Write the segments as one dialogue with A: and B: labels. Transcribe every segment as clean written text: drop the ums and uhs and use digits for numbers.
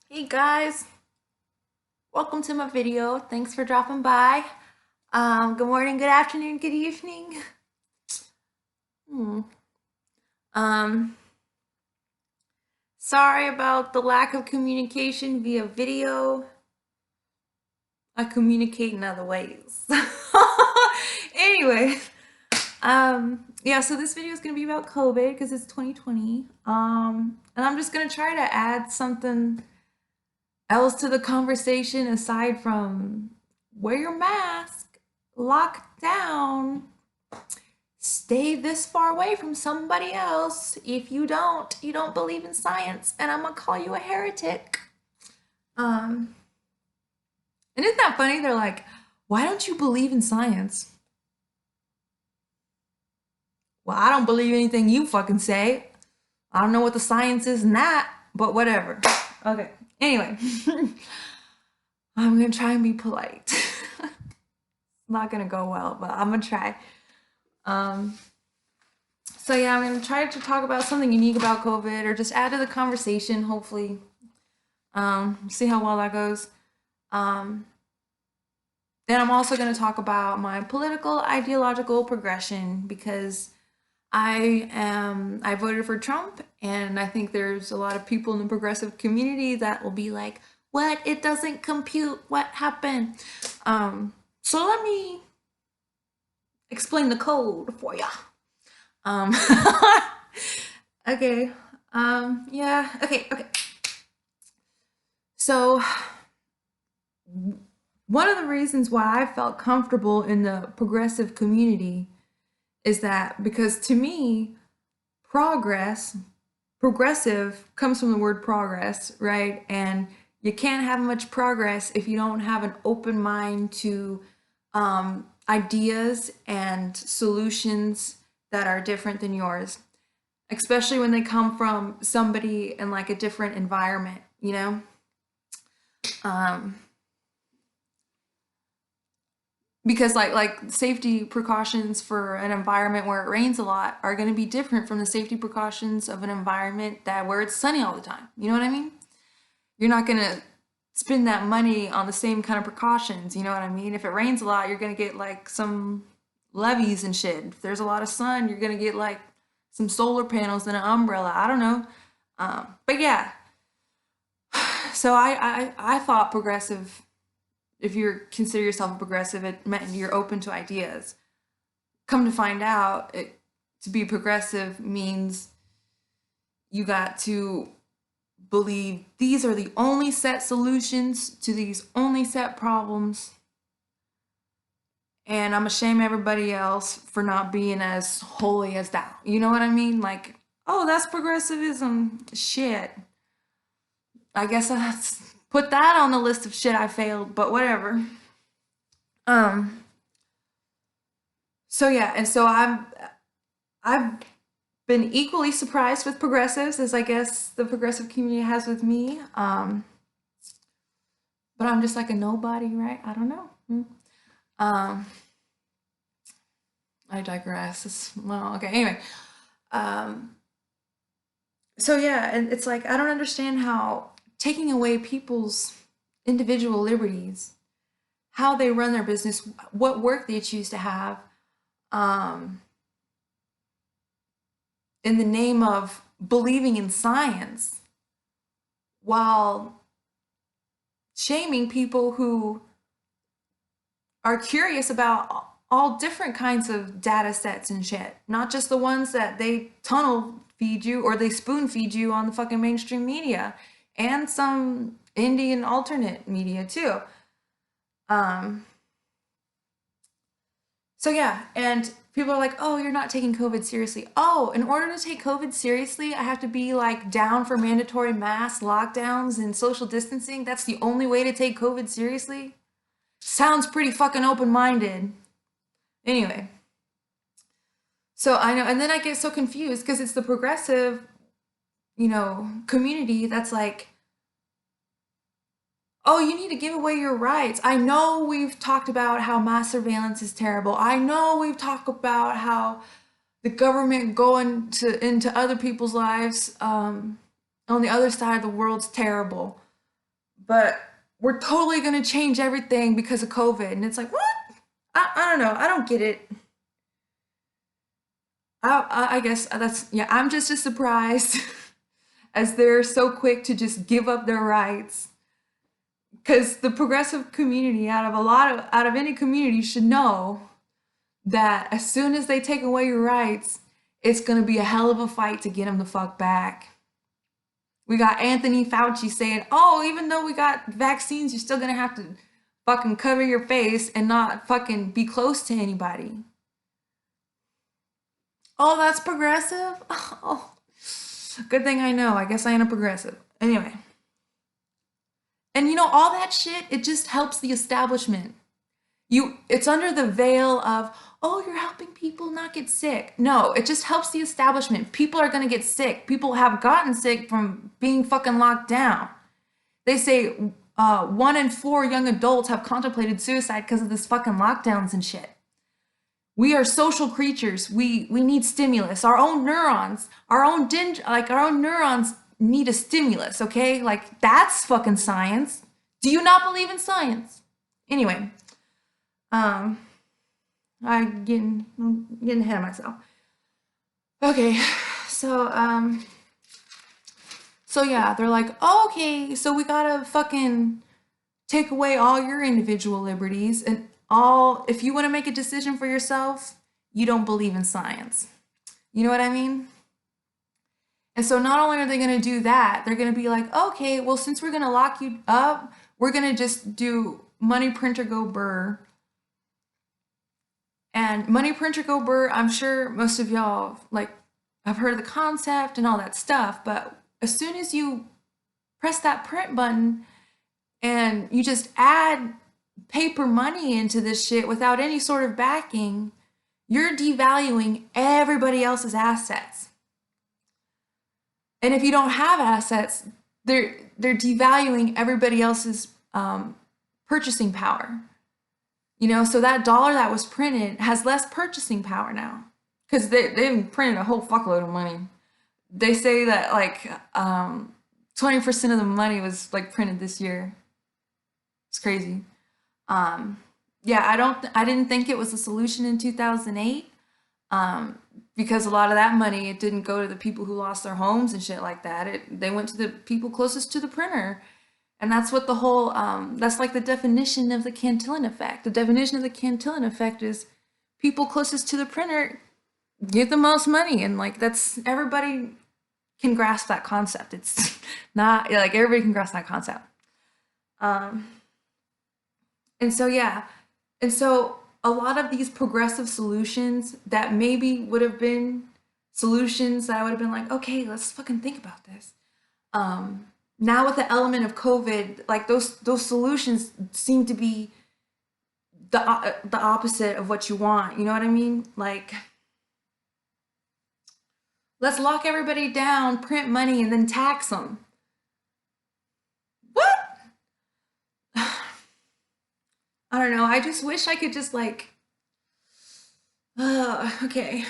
A: Hey guys, welcome to my video. Thanks for dropping by. Good morning, good afternoon, good evening. Hmm. Um, Sorry about the lack of communication via video. I communicate in other ways. Anyway, yeah, so this video is gonna be about COVID because it's 2020. And I'm just gonna try to add something else to the conversation aside from wear your mask, lock down, stay this far away from somebody else. If you don't believe in science, and I'm gonna call you a heretic. Um, and isn't that funny? They're like, why don't you believe in science? Well, I don't believe anything you fucking say. I don't know what the science is in that, but whatever. Okay. Anyway, I'm gonna try and be polite. Not gonna go well, but I'm gonna try. Um, so yeah, I'm gonna try to talk about something unique about COVID, or just add to the conversation. Hopefully, see how well that goes. Um, then I'm also gonna talk about my political ideological progression because I voted for Trump, and I think there's a lot of people in the progressive community that will be like, "What? It doesn't compute. What happened?" So let me explain the code for ya. Um, okay. Yeah. Okay. Okay. So one of the reasons why I felt comfortable in the progressive community is that because to me, progress, progressive comes from the word progress, right? And you can't have much progress if you don't have an open mind to ideas and solutions that are different than yours, especially when they come from somebody in like a different environment, you know? Um, because like safety precautions for an environment where it rains a lot are going to be different from the safety precautions of an environment that where it's sunny all the time. You know what I mean? You're not going to spend that money on the same kind of precautions. You know what I mean? If it rains a lot, you're going to get like some levees and shit. If there's a lot of sun, you're going to get like some solar panels and an umbrella. I don't know. But yeah, so I thought progressive, if you consider yourself a progressive, it meant you're open to ideas. Come to find out, to be progressive means you got to believe these are the only set solutions to these only set problems, and I'm gonna shame everybody else for not being as holy as thou. You know what I mean? Like, oh, that's progressivism. Shit. I guess I put that on the list of shit I failed, but whatever. Um. So yeah, and so I've been equally surprised with progressives as I guess the progressive community has with me. But I'm just like a nobody, right? I don't know. Um, I digress. Well, okay. Anyway, um, so yeah, and it's like I don't understand how taking away people's individual liberties, how they run their business, what work they choose to have, um, in the name of believing in science, while shaming people who are curious about all different kinds of data sets and shit, not just the ones that they tunnel feed you or they spoon feed you on the fucking mainstream media, and some indie and alternate media too. Um, so yeah, and people are like, "Oh, you're not taking COVID seriously." Oh, in order to take COVID seriously, I have to be like down for mandatory mass lockdowns and social distancing. That's the only way to take COVID seriously. Sounds pretty fucking open-minded. Anyway, so I know, and then I get so confused because it's the progressive, community that's like, oh, you need to give away your rights. I know we've talked about how mass surveillance is terrible. I know we've talked about how the government going to into other people's lives on the other side of the world's terrible. but we're totally gonna change everything because of COVID. And it's like, what? I don't know. I don't get it. I guess that's, yeah, I'm just as surprised as they're so quick to just give up their rights. Because the progressive community, out of any community, should know that as soon as they take away your rights, it's gonna be a hell of a fight to get them the fuck back. We got Anthony Fauci saying, "Oh, even though we got vaccines, you're still gonna have to fucking cover your face and not fucking be close to anybody." Oh, that's progressive? Oh, good thing I know. I guess I am a progressive. Anyway. And you know, all that shit, it just helps the establishment. It's under the veil of, oh, you're helping people not get sick. No, it just helps the establishment. People are gonna get sick. People have gotten sick from being fucking locked down. They say 1 in 4 young adults have contemplated suicide because of this fucking lockdowns and shit. We are social creatures. We need stimulus. Our own neurons, our own neurons need a stimulus, okay? Like that's fucking science. Do you not believe in science? Anyway, um I'm getting ahead of myself. Okay. So so yeah, they're like, oh, okay, so we gotta fucking take away all your individual liberties and all, if you want to make a decision for yourself, you don't believe in science. You know what I mean? And so not only are they going to do that, they're going to be like, okay, well, since we're going to lock you up, we're going to just do money printer go burr. And money printer go burr, I'm sure most of y'all like have heard of the concept and all that stuff, but as soon as you press that print button and you just add paper money into this shit without any sort of backing, you're devaluing everybody else's assets. And if you don't have assets, they're devaluing everybody else's purchasing power. You know, so that dollar that was printed has less purchasing power now because they printed a whole fuckload of money. They say that like 20% of the money was like printed this year. It's crazy. Um, yeah, I didn't think it was a solution in 2008, because a lot of that money, it didn't go to the people who lost their homes and shit like that. They went to the people closest to the printer. And that's what the whole, that's like the definition of the Cantillon effect. The definition of the Cantillon effect is people closest to the printer get the most money. And like, that's, everybody can grasp that concept. It's not, like, everybody can grasp that concept. Um, and so, yeah. And so a lot of these progressive solutions that maybe would have been solutions that I would have been like, okay, let's fucking think about this. Now with the element of COVID, like those solutions seem to be the opposite of what you want. You know what I mean? Like, let's lock everybody down, print money, and then tax them. What? I don't know. I just wish I could just like, okay,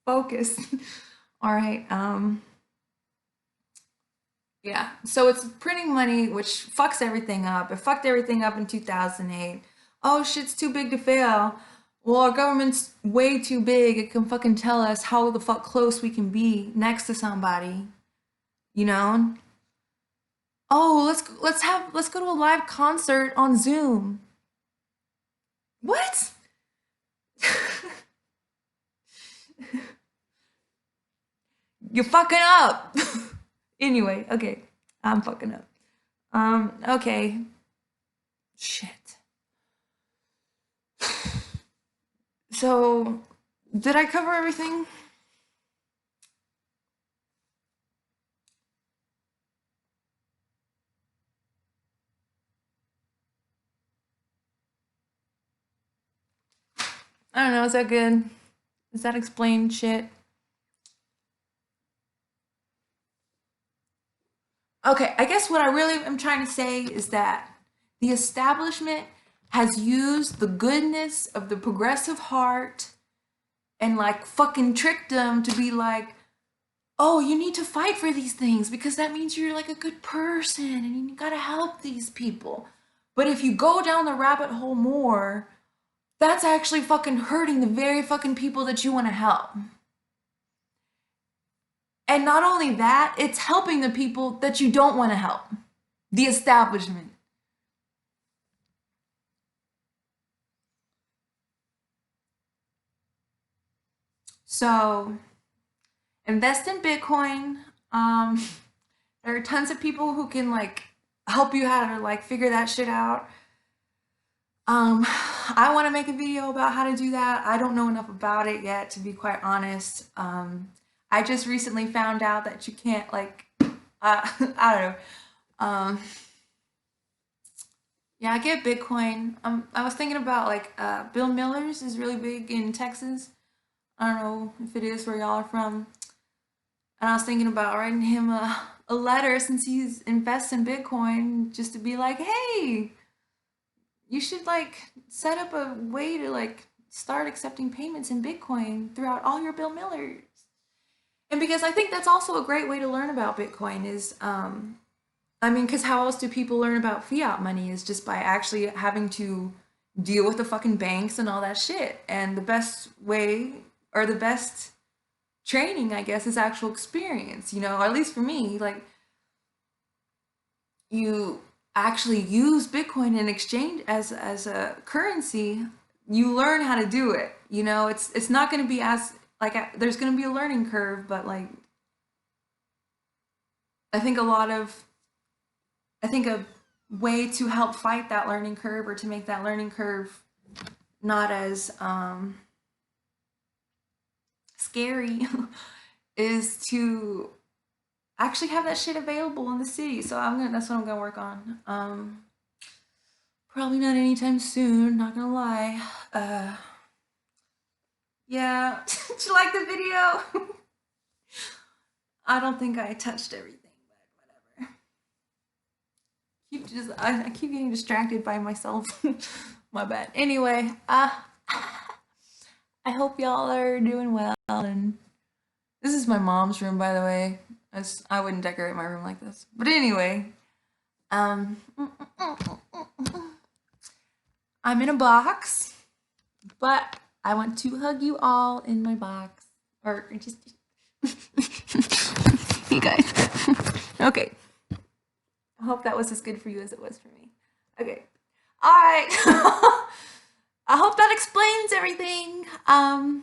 A: focus. All right. Yeah. So it's printing money, which fucks everything up. It fucked everything up in 2008. Oh, shit's too big to fail. Well, our government's way too big. It can fucking tell us how the fuck close we can be next to somebody. You know? Oh, let's go to a live concert on Zoom. What? You're fucking up. Anyway, okay. I'm fucking up. Okay. Shit. So, did I cover everything? I don't know. Is that good? Does that explain shit? Okay, I guess what I really am trying to say is that the establishment has used the goodness of the progressive heart and like fucking tricked them to be like, oh, you need to fight for these things because that means you're like a good person and you gotta help these people. But if you go down the rabbit hole more, that's actually fucking hurting the very fucking people that you want to help. And not only that, it's helping the people that you don't want to help, the establishment. So invest in Bitcoin. Um, there are tons of people who can like help you how to like figure that shit out. Um, I want to make a video about how to do that. I don't know enough about it yet, to be quite honest. I just recently found out that you can't like, I don't know. Um, yeah, I get Bitcoin. I was thinking about like Bill Miller's is really big in Texas. I don't know if it is where y'all are from. And I was thinking about writing him a letter since he's invests in Bitcoin just to be like, hey, you should like set up a way to like start accepting payments in Bitcoin throughout all your Bill Millers. And because I think that's also a great way to learn about Bitcoin is, I mean, because how else do people learn about fiat money is just by actually having to deal with the fucking banks and all that shit. And the best way or the best training, I guess, is actual experience, you know, or at least for me, like you actually use Bitcoin in exchange as a currency, you learn how to do it. You know, it's not going to be as like there's going to be a learning curve, but like I think a lot of I think a way to help fight that learning curve or to make that learning curve not as scary is to actually have that shit available in the city. So that's what I'm gonna work on. Probably not anytime soon, not gonna lie. Yeah. Did you like the video? I don't think I touched everything, but whatever. I keep getting distracted by myself. My bad. Anyway, I hope y'all are doing well and this is my mom's room, by the way. I wouldn't decorate my room like this. But anyway, um I'm in a box, but I want to hug you all in my box. Or just you guys. Okay. I hope that was as good for you as it was for me. Okay. All right. I hope that explains everything. I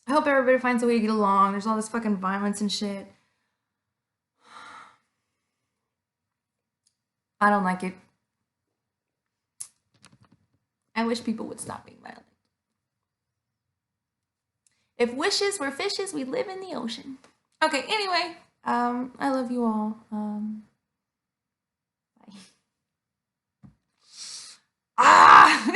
A: hope everybody finds a way to get along. There's all this fucking violence and shit. I don't like it. I wish people would stop being violent. If wishes were fishes, we'd live in the ocean. Okay, anyway, I love you all. Bye. Ah!